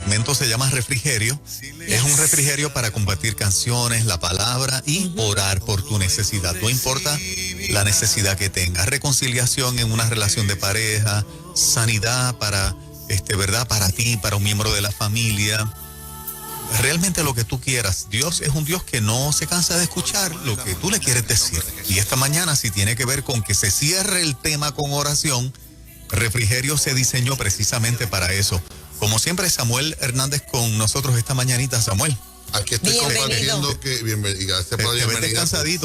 segmento se llama Refrigerio. Es un refrigerio para compartir canciones, la palabra y orar por tu necesidad. No importa la necesidad que tengas. Reconciliación en una relación de pareja, sanidad para, ¿verdad? Para ti, para un miembro de la familia. Realmente lo que tú quieras. Dios es un Dios que no se cansa de escuchar lo que tú le quieres decir. Y esta mañana, si tiene que ver con que se cierre el tema con oración, Refrigerio se diseñó precisamente para eso. Como siempre, Samuel Hernández con nosotros esta mañanita. Samuel. Aquí estoy compartiendo que gracias por la bienvenida.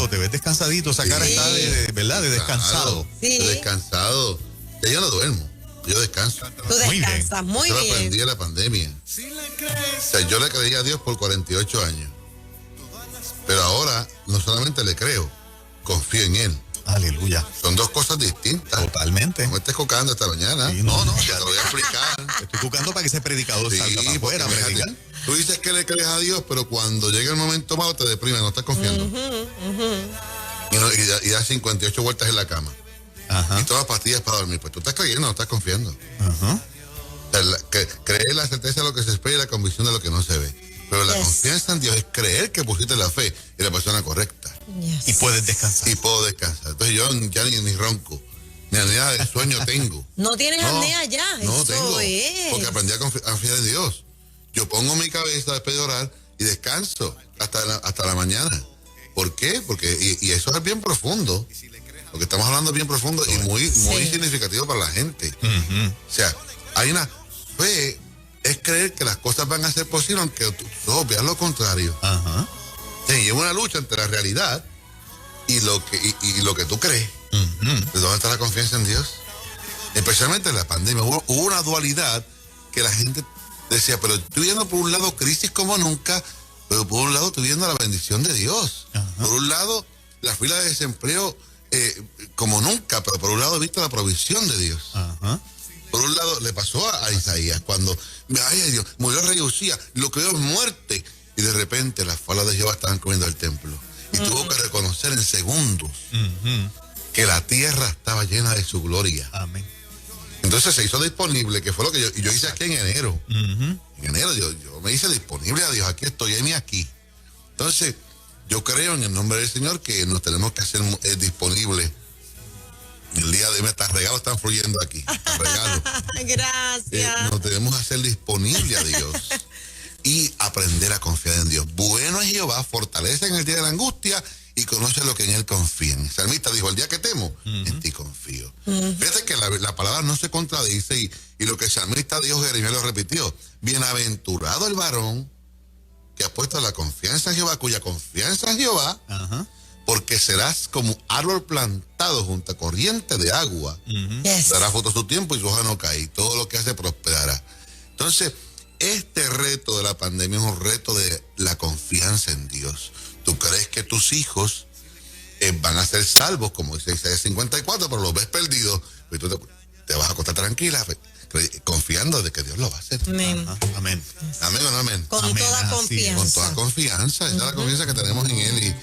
Te ves descansadito, esa cara está ¿verdad? De descansado. Sí. De descansado. Ya yo no duermo, yo descanso. Tú descansas muy bien. Yo lo aprendí en la pandemia. O sea, yo le creí a Dios por 48 años. Pero ahora no solamente le creo, confío en Él. Aleluya. Son dos cosas distintas. Totalmente. No me estés cocando esta mañana. Sí, no, ya te lo voy a explicar. Estoy cucando para que ese predicador salga para afuera. Tú dices que le crees a Dios, pero cuando llega el momento malo te deprime, no estás confiando. Y da 58 vueltas en la cama. Y todas pastillas para dormir. Pues tú estás creyendo, no estás confiando. O sea, creer la certeza de lo que se espera y la convicción de lo que no se ve. Pero la confianza en Dios es creer que pusiste la fe en la persona correcta. Y puedes descansar. Y puedo descansar. Entonces yo ya ni ronco, ni apnea de sueño tengo. No tienes apnea ya. No eso tengo. Es. Porque aprendí a confiar en Dios. Yo pongo mi cabeza después de orar y descanso hasta la mañana. ¿Por qué? Porque y eso es bien profundo. Porque estamos hablando bien profundo y muy significativo para la gente. O sea, hay una fe, es creer que las cosas van a ser posibles aunque tú veas lo contrario. Sí, es una lucha entre la realidad y lo que tú crees. ¿De dónde está la confianza en Dios? Especialmente en la pandemia. Hubo una dualidad que la gente decía, pero estoy viendo por un lado crisis como nunca, pero por un lado estoy viendo la bendición de Dios. Por un lado, la fila de desempleo como nunca, pero por un lado he visto la provisión de Dios. Por un lado, le pasó a Isaías cuando, ay Dios, murió el rey Usías, lo creyó en muerte, y de repente las faldas de Jehová estaban cubriendo el templo. Y tuvo que reconocer en segundos que la tierra estaba llena de su gloria. Amén. Entonces se hizo disponible, que fue lo que yo hice aquí en enero. En enero yo me hice disponible a Dios, aquí estoy, en y aquí. Entonces, yo creo en el nombre del Señor que nos tenemos que hacer disponibles. El día de hoy, hasta regalos están fluyendo aquí. Regalos. Gracias. Nos debemos hacer disponible a Dios y aprender a confiar en Dios. Bueno es Jehová, fortalece en el día de la angustia y conoce lo que en Él confían. El salmista dijo, el día que temo, en ti confío. Fíjate que la palabra no se contradice y lo que el salmista dijo, Jeremías lo repitió. Bienaventurado el varón que ha puesto la confianza en Jehová, cuya confianza en Jehová, porque serás como árbol plantado junto a corriente de agua. Dará fruto a su tiempo y su hoja no cae, y todo lo que hace prosperará. Entonces, este reto de la pandemia es un reto de la confianza en Dios. Tú crees que tus hijos van a ser salvos, como dice Isaías 54, pero los ves perdidos, y tú te vas a acostar tranquila, confiando de que Dios lo va a hacer. Amén. Amén. Amén o no amén. Con Amén. toda confianza. Con toda confianza. Esa es la confianza que tenemos en Él.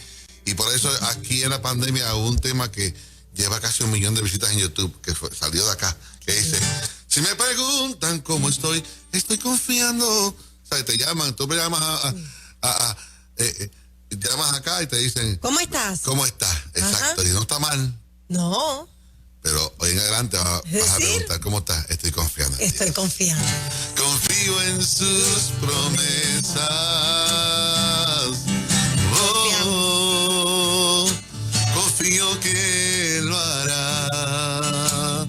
Y por eso aquí en la pandemia hubo un tema que lleva casi 1 millón de visitas en YouTube, que salió de acá, que dice, si me preguntan cómo estoy confiando. O sea, te llaman, tú me llamas llamas acá y te dicen, ¿cómo estás? ¿Cómo estás? Exacto, y no está mal. No. Pero hoy en adelante vas a preguntar, ¿cómo estás? Estoy confiando. Estoy confiando. Confío en sus promesas. Confío que lo hará.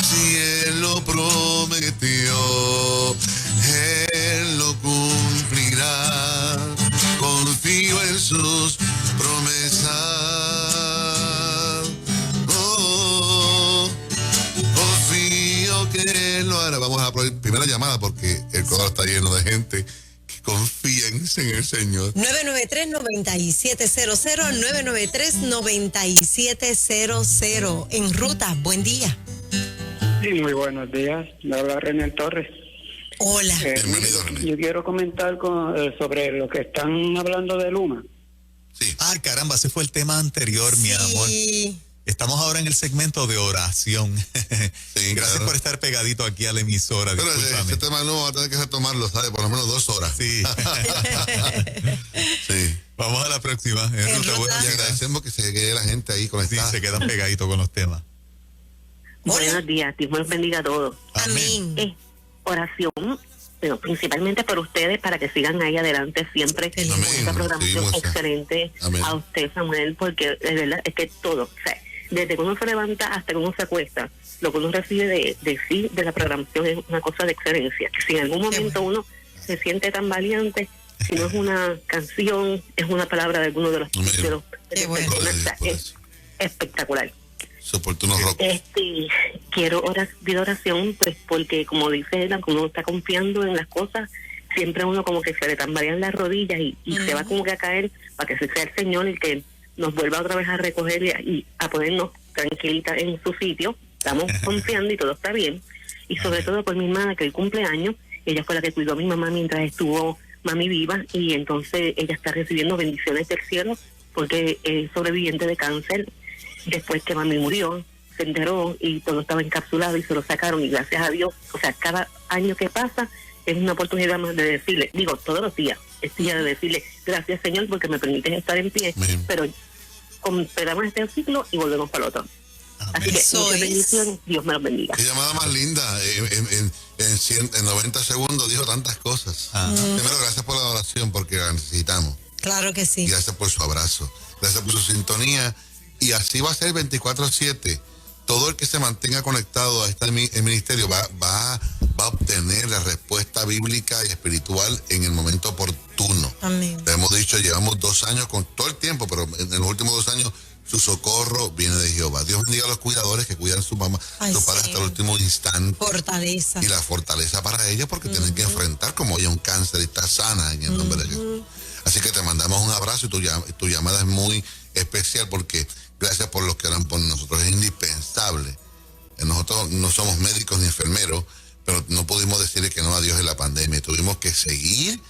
Si Él lo prometió, Él lo cumplirá. Confío en sus promesas. Confío que Él lo hará. Vamos a poner primera llamada porque el cuadro está lleno de gente. Confíen en el Señor. 993-9700, 993-9700. En ruta, buen día. Sí, muy buenos días. Le habla René Torres. Hola. Bienvenido, René. Yo quiero comentar sobre lo que están hablando de Luma. Sí. Ah, caramba, ese fue el tema anterior, mi amor. Estamos ahora en el segmento de oración. Sí, Gracias claro. por estar pegadito aquí a la emisora. Pero Discúlpame. ese tema no va a tener que retomarlo, ¿sabes? Por lo menos 2 horas. Sí. Sí. Vamos a la próxima. En En ruta, ruta. buenos Y días. agradecemos que se quede la gente ahí Sí, conectada. se quedan pegaditos con los temas. Buenos días, Dios los bendiga a todos. Amén. Oración, pero principalmente por ustedes, para que sigan ahí adelante siempre Amén. con esta programación Seguimos. excelente. Amén. A usted, Samuel, porque de verdad es que todo, o sea, desde que uno se levanta hasta que uno se acuesta, lo que uno recibe de la programación es una cosa de excelencia. Si en algún momento uno se siente tan valiente, si no es una canción, es una palabra de alguno de los Amén. Qué bueno. personas, Gloria a Dios por es eso. espectacular. Soportunos rock. Quiero pedir oración, pues porque como dice él, cuando uno está confiando en las cosas, siempre uno como que se le tambalean las rodillas y se va como que a caer, para que sea el Señor el que nos vuelva otra vez a recoger y a ponernos tranquilitas en su sitio. Estamos confiando y todo está bien. Y sobre todo por mi hermana, que el cumpleaños, ella fue la que cuidó a mi mamá mientras estuvo mami viva, y entonces ella está recibiendo bendiciones del cielo porque es sobreviviente de cáncer. Después que mami murió, se enteró y todo estaba encapsulado y se lo sacaron, y gracias a Dios, o sea, cada año que pasa es una oportunidad más de decirle, digo, todos los días, es día de decirle, gracias Señor porque me permites estar en pie, Amén. pero esperamos este ciclo y volvemos para el otro. Así Amén. que Eso muchas es. bendiciones, Dios me los bendiga. Qué llamada más linda. En 90 segundos dijo tantas cosas. Primero, gracias por la oración porque la necesitamos. Claro que sí. Gracias por su abrazo. Gracias por su sintonía. Y así va a ser 24/7. Todo el que se mantenga conectado a este ministerio va a obtener la respuesta bíblica y espiritual en el momento oportuno. Amén. Le hemos dicho, llevamos 2 años con todo el tiempo, pero en los últimos 2 años su socorro viene de Jehová. Dios bendiga a los cuidadores que cuidan a su mamá, Ay, su padre sí. hasta el último instante. Fortaleza. Y la fortaleza para ellos porque tienen que enfrentar como ella un cáncer y está sana en el nombre de Jesús. Así que te mandamos un abrazo y tu llamada es muy especial porque gracias por los que oran por nosotros. Es indispensable. Nosotros no somos médicos ni enfermeros, pero no pudimos decirle que no a Dios en la pandemia. Tuvimos que seguir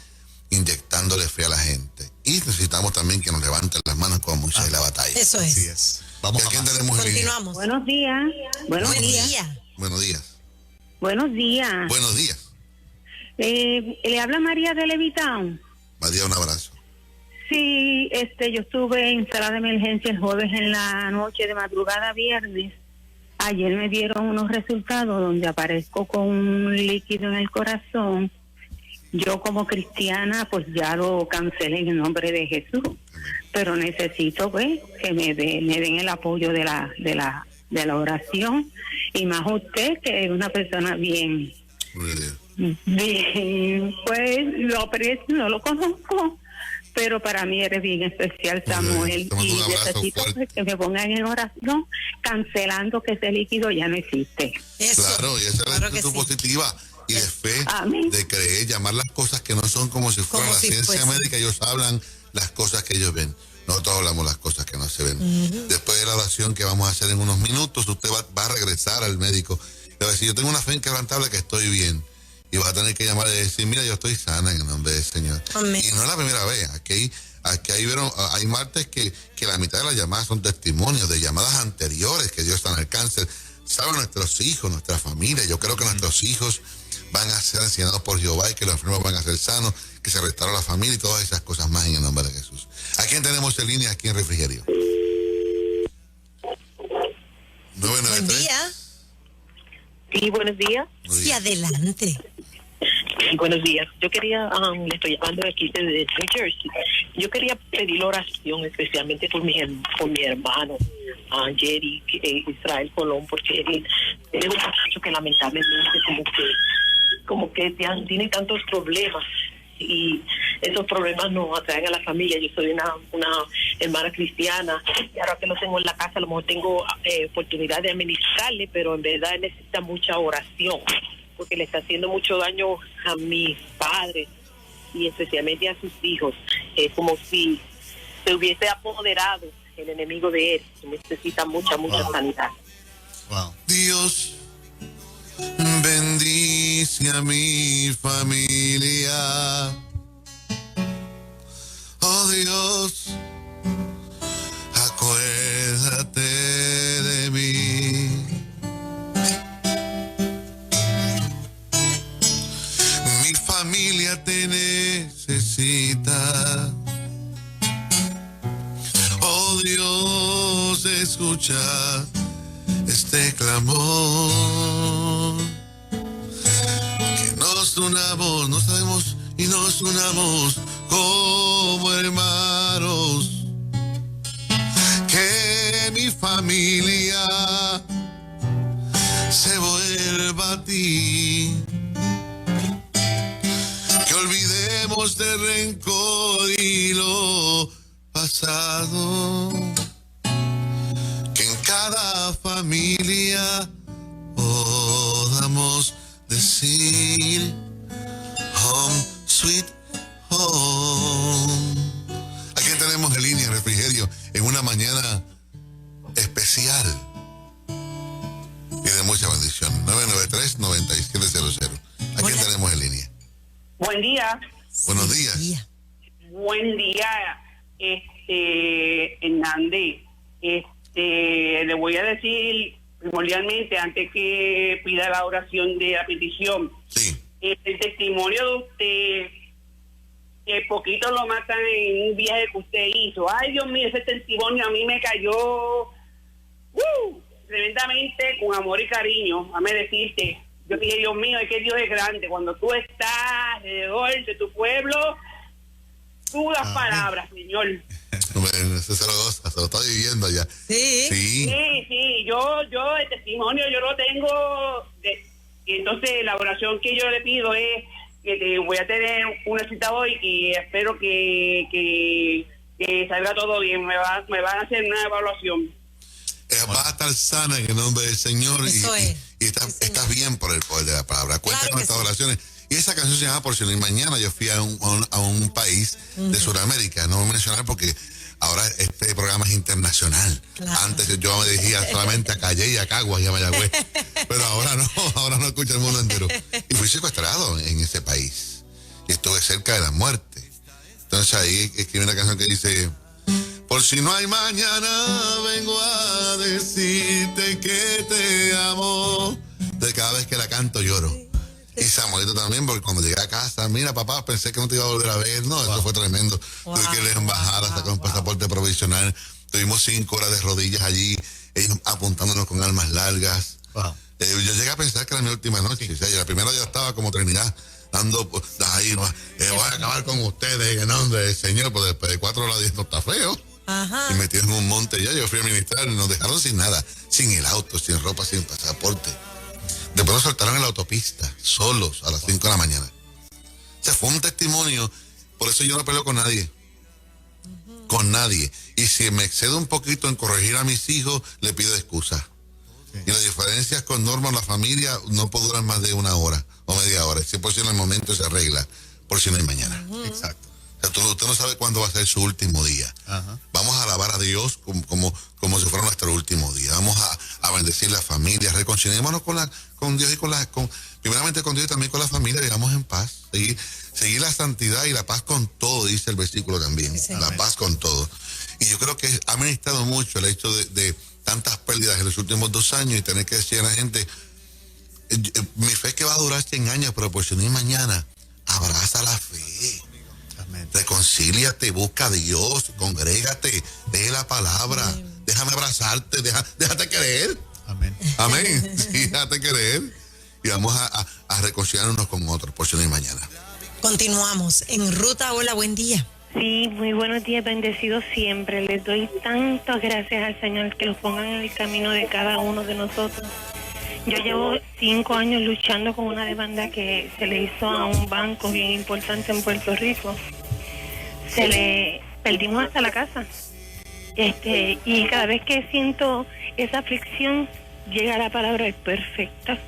inyectándole fe a la gente. Y necesitamos también que nos levanten las manos como Moisés en la batalla. Eso Así es. es. ¿Y Vamos a a quién más. tenemos en línea? Continuamos. Buenos días. Buen Buenos día. Buenos días. Buenos días. Buenos días. Le habla María de Levitown. María, un abrazo. Sí, yo estuve en sala de emergencia el jueves en la noche, de madrugada a viernes. Ayer me dieron unos resultados donde aparezco con un líquido en el corazón. Yo como cristiana pues ya lo cancelé en el nombre de Jesús, pero necesito pues que me den el apoyo de la oración, y más usted que es una persona bien, Gloria a Dios. pues lo aprecio, no lo conozco, pero para mí eres bien especial, Samuel, Te mando y un abrazo necesito fuerte. pues, que me pongan en oración cancelando que ese líquido ya no existe. Eso. Claro, y esa es la Claro que actitud sí. positiva y de fe, Amén. de creer, llamar las cosas que no son como si fueran Como la si ciencia fuesen. médica. Ellos hablan las cosas que ellos ven. Nosotros hablamos las cosas que no se ven. Después de la oración que vamos a hacer en unos minutos, usted va a regresar al médico. Le va a decir, yo tengo una fe inquebrantable que estoy bien. Y va a tener que llamar y decir, mira, yo estoy sana en el nombre del Señor. Amén. Y no es la primera vez. Hay martes que la mitad de las llamadas son testimonios de llamadas anteriores que Dios sana el cáncer. Saben nuestros hijos, nuestra familia. Yo creo que nuestros hijos van a ser enseñados por Jehová y que los enfermos van a ser sanos, que se restaura la familia y todas esas cosas más en el nombre de Jesús. ¿A quién tenemos en línea aquí en Refrigerio? Buen 993. día. Sí, buenos días. Buenos Sí, días. adelante. Buenos días. Yo quería, le estoy llamando aquí desde New Jersey. Yo quería pedir oración especialmente por mi hermano, Jerry Israel Colón, porque él es un muchacho que lamentablemente como que tiene tantos problemas, y esos problemas nos atraen a la familia. Yo soy una hermana cristiana, y ahora que lo tengo en la casa, a lo mejor tengo oportunidad de administrarle, pero en verdad él necesita mucha oración, porque le está haciendo mucho daño a mis padres y especialmente a sus hijos. Es como si se hubiese apoderado el enemigo de él. Necesita mucha sanidad. Wow. Dios, bendice a mi familia. Oh Dios, acuérdate familia te necesita. Oh Dios, escucha este clamor. Que nos unamos, no sabemos, y nos unamos como hermanos. Que mi familia se vuelva a ti. Que olvidemos de rencor y lo pasado. Que en cada familia podamos decir home, sweet home. Aquí tenemos en línea Refrigerio en una mañana especial y de mucha bendición. 993-9700. ¿A quién tenemos en línea? Buen día. Buenos días. Buen día, Hernández. Le voy a decir primordialmente, antes que pida la oración de la petición, Sí. el testimonio de usted, que poquito lo matan en un viaje que usted hizo. Ay, Dios mío, ese testimonio a mí me cayó tremendamente, con amor y cariño. Déjame decirte, yo dije, Dios mío, es que Dios es grande. Cuando tú estás alrededor de tu pueblo, tú das palabras, Señor. Se lo goza, se lo está viviendo ya. Sí. Sí. Sí, yo el testimonio yo lo tengo, y entonces la oración que yo le pido es que voy a tener una cita hoy y espero que salga todo bien. Me van a hacer una evaluación. Va a estar sana en el nombre del Señor. Eso y es. Estás bien por el poder de la palabra. Cuenta Claro con que estas sí. oraciones. Y esa canción se llama Por si no hay mañana. Yo fui a un país de Sudamérica. No voy a mencionar porque ahora este programa es internacional. Claro. Antes yo me dirigía solamente a Calle y a Caguas y a Mayagüez. Pero ahora no escucha el mundo entero. Y fui secuestrado en ese país. Y estuve cerca de la muerte. Entonces ahí escribí una canción que dice: por si no hay mañana, vengo a decirte que te amo. De cada vez que la canto lloro. Y Samuelito también, porque cuando llegué a casa, mira papá, pensé que no te iba a volver a ver. No, eso fue tremendo. Tuve que ir a la embajada, sacar un pasaporte provisional. Tuvimos 5 horas de rodillas allí, ellos apuntándonos con armas largas. Wow. Yo llegué a pensar que era mi última noche. O sea, la primera ya estaba como Trinidad, dando ahí, voy a acabar con ustedes en el nombre del Señor, pues después de 4 horas esto está feo. Ajá. Y metidos en un monte ya, yo fui a ministrar y nos dejaron sin nada, sin el auto, sin ropa, sin pasaporte. Después nos soltaron en la autopista, solos, a las 5 de la mañana. O sea, fue un testimonio, por eso yo no peleo con nadie. Con nadie. Y si me excedo un poquito en corregir a mis hijos, le pido excusas. Y las diferencias con Norma en la familia no puede durar más de 1 hora o media hora. Si por si en el momento se arregla, por si no hay mañana. Exacto. O sea, usted no sabe cuándo va a ser su último día. Ajá. Vamos a alabar a Dios como si fuera nuestro último día. Vamos a bendecir la familia, reconciliémonos con Dios y primeramente con Dios y también con la familia, vivamos en paz. Seguir la santidad y la paz con todo, dice el versículo también. Sí, la paz con todo. Y yo creo que ha ministrado mucho el hecho de tantas pérdidas en los últimos 2 años y tener que decir a la gente, mi fe es que va a durar 100 años, pero por si no hay mañana, abraza la fe. Amén. Reconcíliate, busca a Dios, congrégate, lee la palabra, déjame abrazarte, déjate querer. Amén. Amén. Sí, déjate querer. Y vamos a reconciliarnos con otros, por si no hay mañana. Continuamos en Ruta. Hola, buen día. Sí, muy buenos días, bendecidos siempre. Les doy tantas gracias al Señor que los pongan en el camino de cada uno de nosotros. Yo llevo 5 años luchando con una demanda que se le hizo a un banco bien importante en Puerto Rico. Perdimos hasta la casa. Y cada vez que siento esa aflicción, llega la palabra perfecta.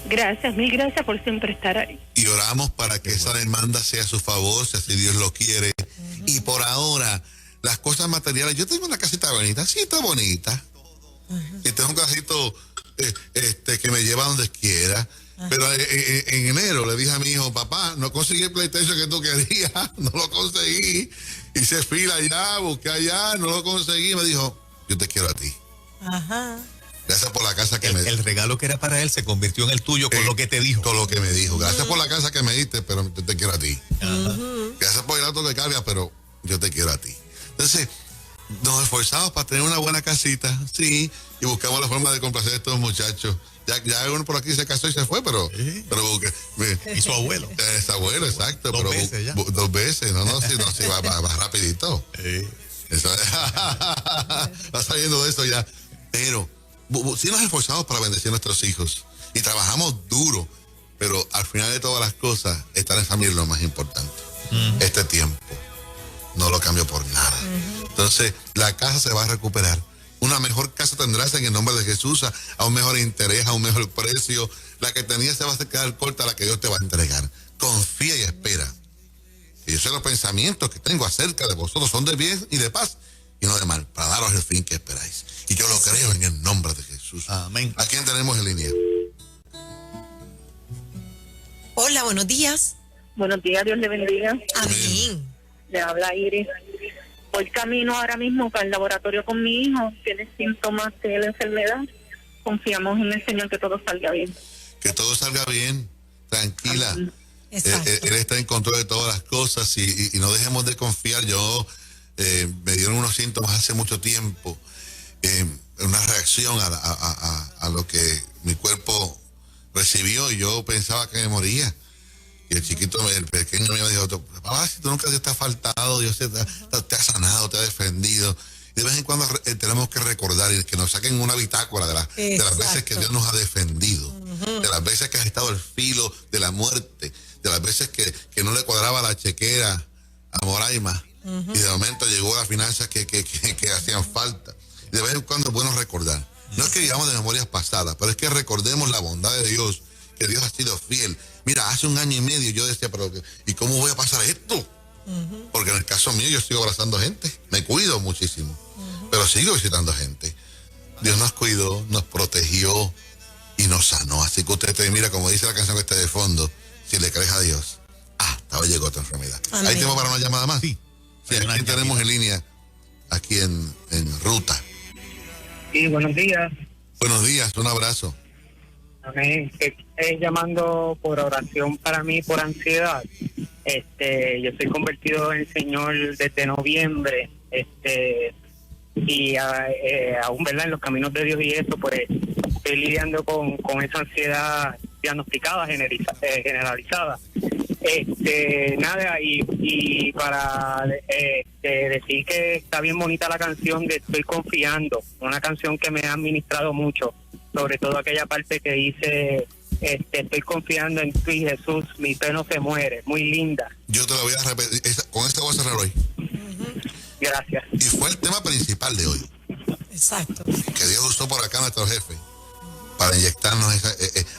Gracias, mil gracias por siempre estar ahí. Y oramos para que esa demanda sea a su favor, si así Dios lo quiere. Y por ahora, las cosas materiales, yo tengo una casita bonita, sí está bonita. Y tengo un casito que me lleva a donde quiera. Pero en enero le dije a mi hijo, papá, no conseguí el PlayStation que tú querías, no lo conseguí. Hice fila allá, busqué allá, no lo conseguí. Me dijo, yo te quiero a ti. Ajá. Gracias por la casa que El regalo que era para él se convirtió en el tuyo con lo que te dijo. Con lo que me dijo. Gracias por la casa que me diste, pero yo te quiero a ti. Gracias por el auto que cargas, pero yo te quiero a ti. Entonces, nos esforzamos para tener una buena casita, sí, y buscamos la forma de complacer a estos muchachos. Ya uno por aquí se casó y se fue, pero Y su abuelo. Es abuelo, exacto. Dos veces ya. 2 veces, sí, va rapidito. Eso, va saliendo de eso ya. Pero sí nos esforzamos para bendecir a nuestros hijos y trabajamos duro, pero al final de todas las cosas, estar en familia es lo más importante. Este tiempo no lo cambio por nada. Entonces, la casa se va a recuperar. Una mejor casa tendrás en el nombre de Jesús, a un mejor interés, a un mejor precio. La que tenías se va a quedar corta a la que Dios te va a entregar. Confía y espera. Y yo sé los pensamientos que tengo acerca de vosotros son de bien y de paz y no de mal, para daros el fin que esperáis. Y yo lo creo en el nombre de Jesús. Amén. ¿A quién tenemos en línea? Hola, buenos días. Buenos días, Dios le bendiga. Amén. Le habla Iris. Voy camino ahora mismo para el laboratorio con mi hijo. Tiene síntomas de la enfermedad. Confiamos en el Señor que todo salga bien. Que todo salga bien, tranquila. Amén. Exacto. Él está en control de todas las cosas y no dejemos de confiar. Me dieron unos síntomas hace mucho tiempo, una reacción a lo que mi cuerpo recibió y yo pensaba que me moría. Y el pequeño me dijo, papá, si tú nunca te has faltado, Dios te ha sanado, te ha defendido. Y de vez en cuando tenemos que recordar y que nos saquen una bitácora de las veces que Dios nos ha defendido, de las veces que has estado al filo de la muerte, de las veces que no le cuadraba la chequera a Moraima, y de momento llegó las finanzas que hacían falta. Y de vez en cuando es bueno recordar. No es que digamos de memorias pasadas, pero es que recordemos la bondad de Dios, que Dios ha sido fiel. Mira, hace 1 año y medio yo decía, pero ¿y cómo voy a pasar esto? Porque en el caso mío yo sigo abrazando gente, me cuido muchísimo, pero sigo visitando gente. Dios nos cuidó, nos protegió y nos sanó. Así que usted te mira, como dice la canción que está de fondo, si le crees a Dios, hasta hoy llegó tu enfermedad. Amén. ¿Hay tiempo para una llamada más? Sí. Aquí tenemos en línea, aquí en ruta. Sí, buenos días. Buenos días, un abrazo. Amén. Llamando por oración para mí por ansiedad. Yo estoy convertido en Señor desde noviembre. Y aún, ¿verdad? En los caminos de Dios y eso, pues estoy lidiando con esa ansiedad diagnosticada, generalizada. Nada, y para decir que está bien bonita la canción de Estoy Confiando, una canción que me ha ministrado mucho, sobre todo aquella parte que dice estoy confiando en ti, Jesús, mi fe no se muere, muy linda. Yo te lo voy a repetir, con esto voy a cerrar hoy. Gracias. Y fue el tema principal de hoy, Exacto. que Dios usó por acá a nuestro jefe para inyectarnos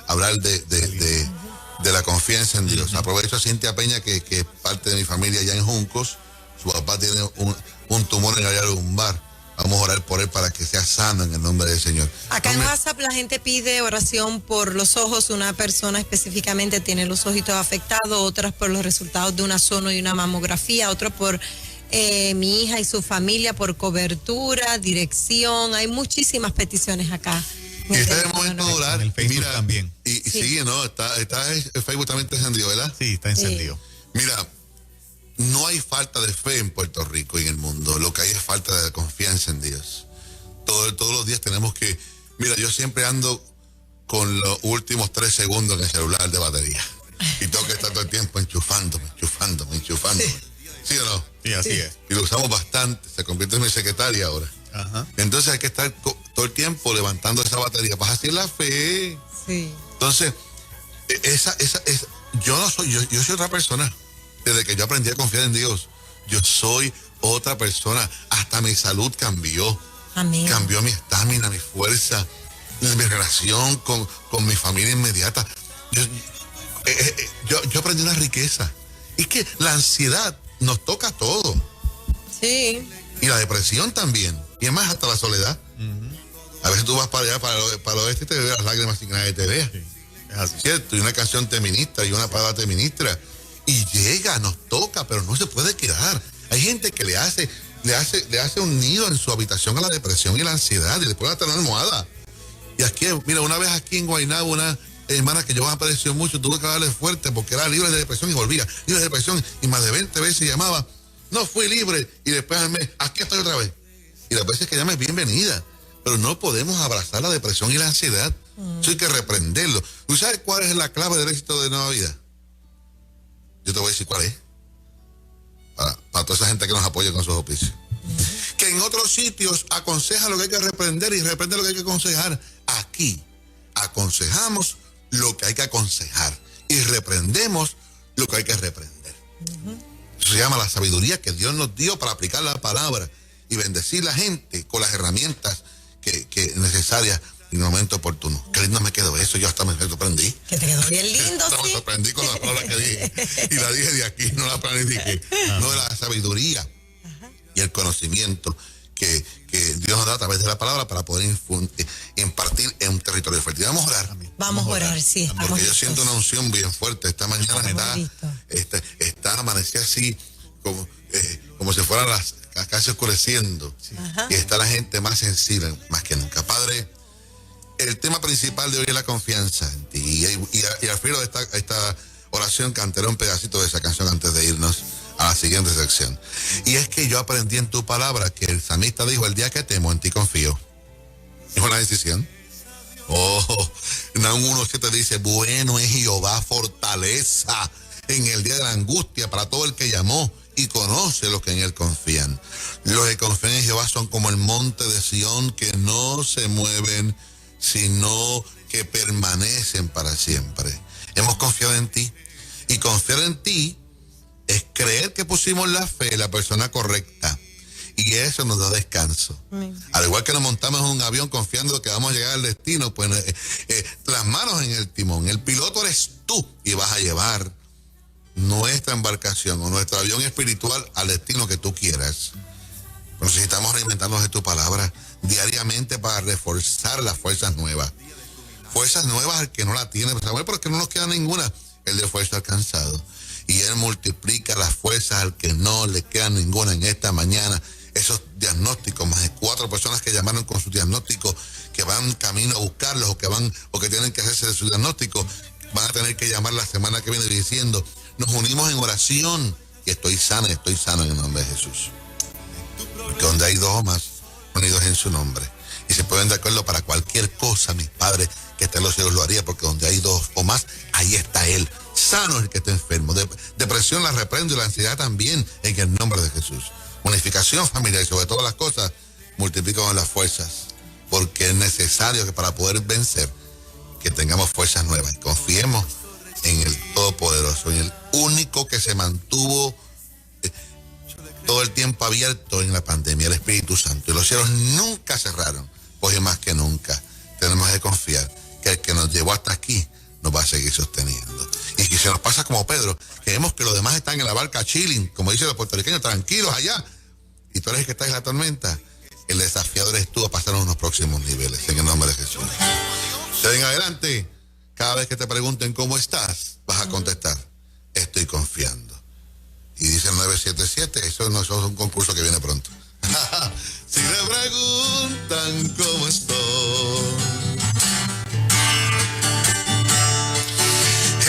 hablar de la confianza en Dios. Aprovecho a Cintia Peña, que es parte de mi familia allá en Juncos. Su papá tiene un tumor en el área lumbar. Vamos a orar por él para que sea sano en el nombre del Señor. Acá en WhatsApp la gente pide oración por los ojos. Una persona específicamente tiene los ojitos afectados, otras por los resultados de una sono y una mamografía, otros por mi hija y su familia, por cobertura, dirección. Hay muchísimas peticiones acá. Y este es el momento de orar. En el Facebook Mira, también. Y sigue, ¿no? Está el Facebook también está encendido, ¿verdad? Sí, está encendido. Mira, no hay falta de fe en Puerto Rico y en el mundo. Lo que hay es falta de confianza en Dios. Todos los días tenemos que... Mira, yo siempre ando con los últimos 3 segundos en el celular de batería. Y tengo que estar todo el tiempo enchufándome. ¿Sí o no? Sí, así es. Y lo usamos bastante. Se convierte en mi secretaria ahora. Ajá. Entonces hay que estar todo el tiempo levantando esa batería. Vas a hacer la fe. Sí. Entonces, yo soy otra persona. Desde que yo aprendí a confiar en Dios, yo soy otra persona. Hasta mi salud cambió. Amén. Cambió mi estamina, mi fuerza, mi relación con mi familia inmediata. Yo aprendí una riqueza. Y que la ansiedad nos toca todo. Sí. Y la depresión también. Y es más, hasta la soledad. A veces tú vas para allá, para el oeste, y te ves las lágrimas sin que nadie te vea. Sí, es así. ¿Cierto? Y una canción te ministra y una palabra te ministra. Y llega, nos toca, pero no se puede quedar. Hay gente que le hace un nido en su habitación a la depresión y la ansiedad y le pone hasta una almohada. Y aquí, mira, una vez aquí en Guaynabo, una hermana que yo me aprecio mucho, tuve que darle fuerte porque era libre de depresión y volvía, libre de depresión, y más de 20 veces llamaba, no fui libre, y después al mes, aquí estoy otra vez. Y las veces que llame es bienvenida, pero no podemos abrazar la depresión y la ansiedad. Eso hay que reprenderlo. ¿Tú sabes cuál es la clave del éxito de Nueva Vida? Yo te voy a decir cuál es. Para toda esa gente que nos apoya con sus auspicios. Que en otros sitios aconseja lo que hay que reprender y reprende lo que hay que aconsejar. Aquí aconsejamos lo que hay que aconsejar y reprendemos lo que hay que reprender. Eso se llama la sabiduría que Dios nos dio para aplicar la palabra y bendecir a la gente con las herramientas que necesarias en el momento oportuno. Qué lindo me quedó eso, yo hasta me sorprendí. Que te quedó bien lindo, Me sorprendí con la palabra que dije. Y la dije de aquí, no la planifiqué. No, la sabiduría y el conocimiento que Dios nos da a través de la palabra para poder impartir en un territorio fértil. Vamos a orar. Vamos a orar, sí. Estamos Porque yo listos. siento una unción bien fuerte. Esta mañana está amanecida así, como si fuera casi oscureciendo. Y está la gente más sensible, más que nunca. Padre, el tema principal de hoy es la confianza en ti. Y al filo de esta oración cantaré un pedacito de esa canción antes de irnos a la siguiente sección. Y es que yo aprendí en tu palabra que el salmista dijo, el día que temo, en ti confío. Es una decisión. Naúm 1:7 dice, bueno es Jehová fortaleza en el día de la angustia para todo el que llamó y conoce los que en él confían. Los que confían en Jehová son como el monte de Sión, que no se mueven, sino que permanecen para siempre. Hemos confiado en ti, y confiar en ti es creer que pusimos la fe en la persona correcta, y eso nos da descanso. Al igual que nos montamos en un avión confiando que vamos a llegar al destino, pues las manos en el timón, el piloto eres tú, y vas a llevar nuestra embarcación o nuestro avión espiritual al destino que tú quieras. Necesitamos alimentarnos de tu palabra diariamente para reforzar las fuerzas nuevas. Fuerzas nuevas al que no la tiene, porque no nos queda ninguna. Él de fuerza alcanzado. Y Él multiplica las fuerzas al que no le queda ninguna en esta mañana. Esos diagnósticos, más de 4 personas que llamaron con su diagnóstico, que van camino a buscarlos o que tienen que hacerse de su diagnóstico, van a tener que llamar la semana que viene diciendo, nos unimos en oración y estoy sano en el nombre de Jesús. Porque donde hay 2 o más unidos en su nombre y se pueden de acuerdo para cualquier cosa, mis padres que está en los cielos lo haría, porque donde hay 2 o más, ahí está Él. Sano es el que está enfermo. Depresión la reprendo y la ansiedad también en el nombre de Jesús. Unificación familiar y sobre todas las cosas, multiplicamos las fuerzas, porque es necesario que para poder vencer, que tengamos fuerzas nuevas. Confiemos en el Todopoderoso, en el único que se mantuvo todo el tiempo abierto en la pandemia, el Espíritu Santo. Y los cielos nunca cerraron, pues más que nunca tenemos que confiar que el que nos llevó hasta aquí nos va a seguir sosteniendo. Y si se nos pasa como Pedro, que vemos que los demás están en la barca chilling, como dicen los puertorriqueños, tranquilos allá, y tú eres el que está en la tormenta, el desafiador eres tú a pasar a unos próximos niveles, en el nombre de Jesús. De en adelante, cada vez que te pregunten cómo estás, vas a contestar, estoy confiando. Y dice el 977, eso es un concurso que viene pronto. Si me preguntan cómo estoy,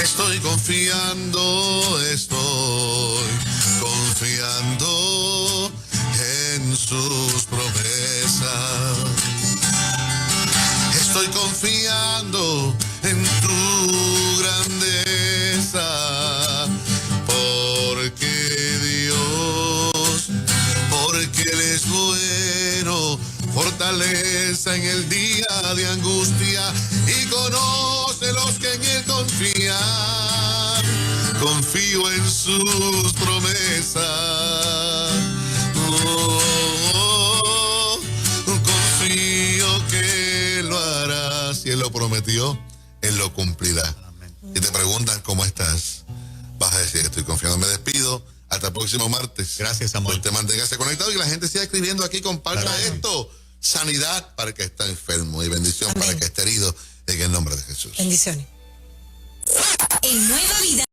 estoy confiando en sus promesas. Estoy confiando en tu grandeza, porque Él es bueno, fortaleza en el día de angustia y conoce los que en Él confían. Confío en sus promesas. Confío que Él lo hará. Si Él lo prometió, Él lo cumplirá. Amén. Si te preguntan cómo estás, vas a decir, estoy confiando. Me despido. Hasta el próximo martes. Gracias, amor. Pues te manténgase conectado y la gente siga escribiendo aquí. Comparta esto. Sanidad para el que está enfermo y bendición para el que está herido en el nombre de Jesús. Bendiciones. En Nueva Vida.